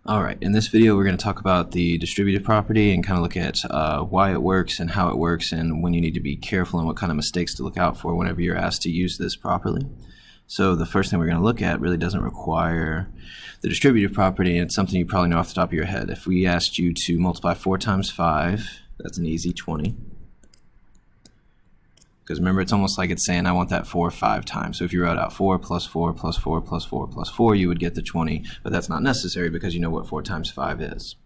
Alright, in this video we're going to talk about the distributive property and kind of look at why it works and how it works and when you need to be careful and what kind of mistakes to look out for whenever you're asked to use this properly. So the first thing we're going to look at really doesn't require the distributive property, and it's something you probably know off the top of your head. If we asked you to multiply 4 times 5, that's an easy 20. Because remember, it's almost like it's saying I want that 4 5 times. So if you wrote out 4 plus 4 plus 4 plus 4 plus 4, you would get the 20, but that's not necessary because you know what 4 times 5 is.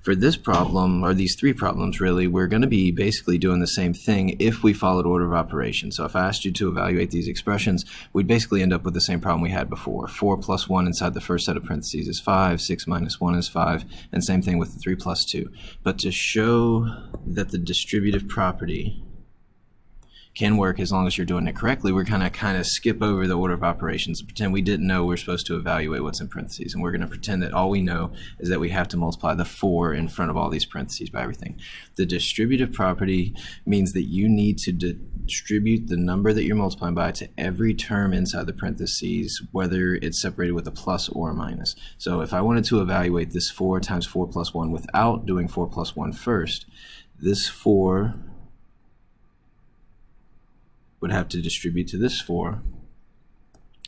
For this problem, or these three problems really, we're going to be basically doing the same thing if we followed order of operations. So if I asked you to evaluate these expressions, we'd basically end up with the same problem we had before. 4 plus 1 inside the first set of parentheses is 5, 6 minus 1 is 5, and same thing with the 3 plus 2. But to show that the distributive property can work as long as you're doing it correctly, we're going to kind of skip over the order of operations and pretend we didn't know we're supposed to evaluate what's in parentheses, and we're going to pretend that all we know is that we have to multiply the 4 in front of all these parentheses by everything. The distributive property means that you need to distribute the number that you're multiplying by to every term inside the parentheses, whether it's separated with a plus or a minus. So if I wanted to evaluate this 4 times 4 plus 1 without doing 4 plus 1 first, this 4 would have to distribute to this 4,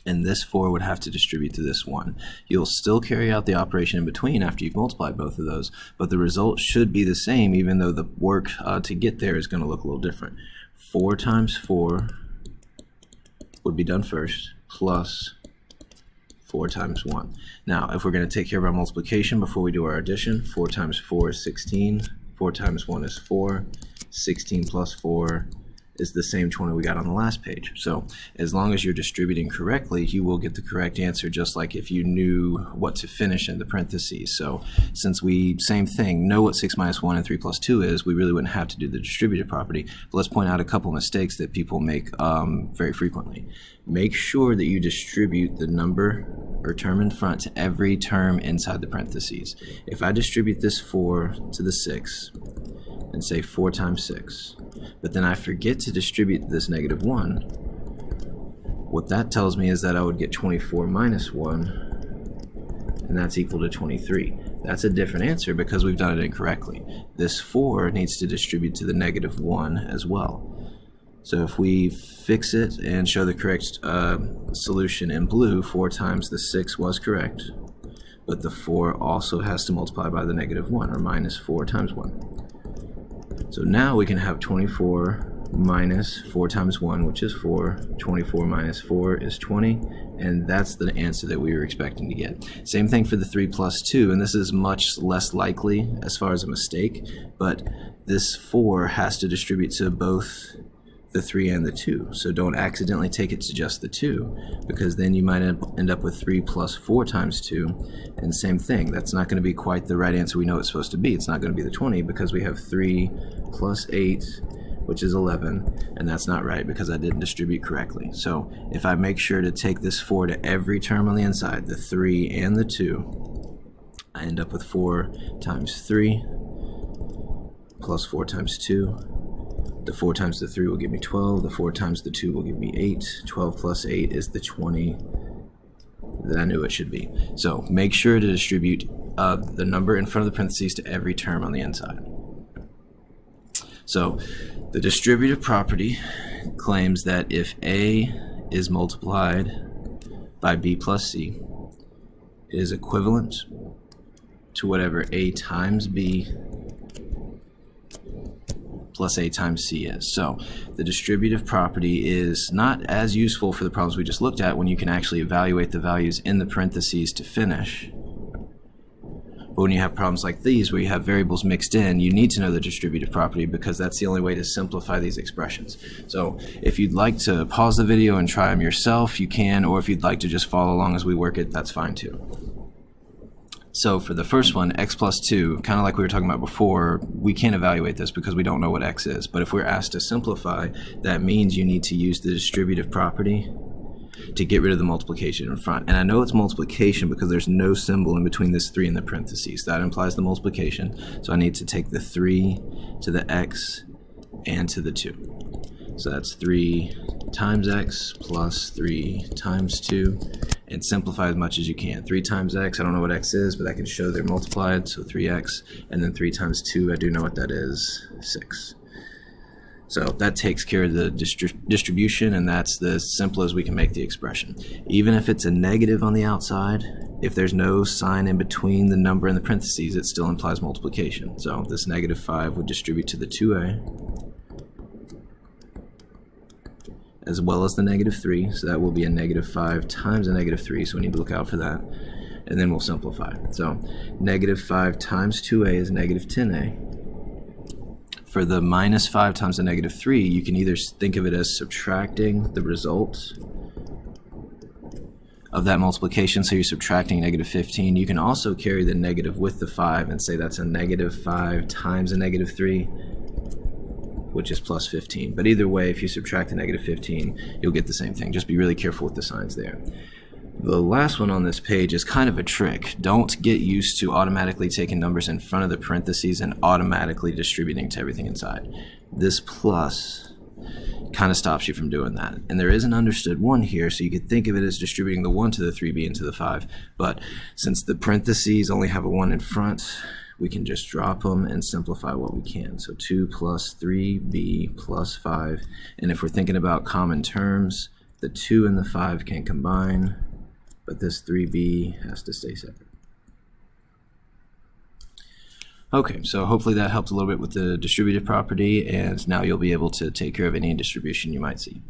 and this 4 would have to distribute to this 1. You'll still carry out the operation in between after you've multiplied both of those, but the result should be the same, even though the work to get there is going to look a little different. 4 times 4 would be done first, plus 4 times 1. Now, if we're going to take care of our multiplication before we do our addition, 4 times 4 is 16, 4 times 1 is 4, 16 plus 4 is the same 20 we got on the last page. So as long as you're distributing correctly, you will get the correct answer, just like if you knew what to finish in the parentheses. So since we, same thing, know what 6 minus 1 and 3 plus 2 is, we really wouldn't have to do the distributive property. But let's point out a couple mistakes that people make very frequently. Make sure that you distribute the number or term in front to every term inside the parentheses. If I distribute this 4 to the 6 and say 4 times 6, but then I forget to distribute this negative 1, what that tells me is that I would get 24 minus 1, and that's equal to 23. That's a different answer because we've done it incorrectly. This 4 needs to distribute to the negative 1 as well. So if we fix it and show the correct solution in blue, 4 times the 6 was correct, but the 4 also has to multiply by the negative 1, or minus 4 times 1. So now we can have 24 minus 4 times 1, which is 4. 24 minus 4 is 20, and that's the answer that we were expecting to get. Same thing for the 3 plus 2, and this is much less likely as far as a mistake, but this 4 has to distribute to both the 3 and the 2. So don't accidentally take it to just the 2, because then you might end up with 3 plus 4 times 2, and same thing, that's not going to be quite the right answer we know it's supposed to be. It's not going to be the 20 because we have 3 plus 8, which is 11, and that's not right because I didn't distribute correctly. So if I make sure to take this 4 to every term on the inside, the 3 and the 2, I end up with 4 times 3 plus 4 times 2. The 4 times the 3 will give me 12. The 4 times the 2 will give me 8. 12 plus 8 is the 20 that I knew it should be. So make sure to distribute the number in front of the parentheses to every term on the inside. So the distributive property claims that if A is multiplied by B plus C, it is equivalent to whatever A times B plus A times C is. So the distributive property is not as useful for the problems we just looked at when you can actually evaluate the values in the parentheses to finish. But when you have problems like these where you have variables mixed in, you need to know the distributive property because that's the only way to simplify these expressions. So if you'd like to pause the video and try them yourself, you can, or if you'd like to just follow along as we work it, that's fine too. So for the first one, x plus 2, kind of like we were talking about before, we can't evaluate this because we don't know what x is. But if we're asked to simplify, that means you need to use the distributive property to get rid of the multiplication in front. And I know it's multiplication because there's no symbol in between this 3 and the parentheses. That implies the multiplication. So I need to take the 3 to the x and to the 2. So that's 3 times x plus 3 times 2, and simplify as much as you can. 3 times x, I don't know what x is, but I can show they're multiplied, so 3x, and then 3 times 2, I do know what that is, 6. So that takes care of the distribution, and that's the simple as we can make the expression. Even if it's a negative on the outside, if there's no sign in between the number and the parentheses, it still implies multiplication. So this negative 5 would distribute to the 2a, as well as the negative 3, so that will be a negative 5 times a negative 3, so we need to look out for that. And then we'll simplify. So negative 5 times 2a is negative 10a. For the minus 5 times the negative 3, you can either think of it as subtracting the result of that multiplication, so you're subtracting negative 15. You can also carry the negative with the 5 and say that's a negative 5 times a negative 3, which is plus 15. But either way, if you subtract the negative 15, you'll get the same thing. Just be really careful with the signs there. The last one on this page is kind of a trick. Don't get used to automatically taking numbers in front of the parentheses and automatically distributing to everything inside. This plus kind of stops you from doing that. And there is an understood 1 here, so you could think of it as distributing the 1 to the 3b and to the 5. But since the parentheses only have a 1 in front, we can just drop them and simplify what we can. So 2 plus 3b plus 5. And if we're thinking about common terms, the 2 and the 5 can combine, but this 3b has to stay separate. Okay, so hopefully that helped a little bit with the distributive property, and now you'll be able to take care of any distribution you might see.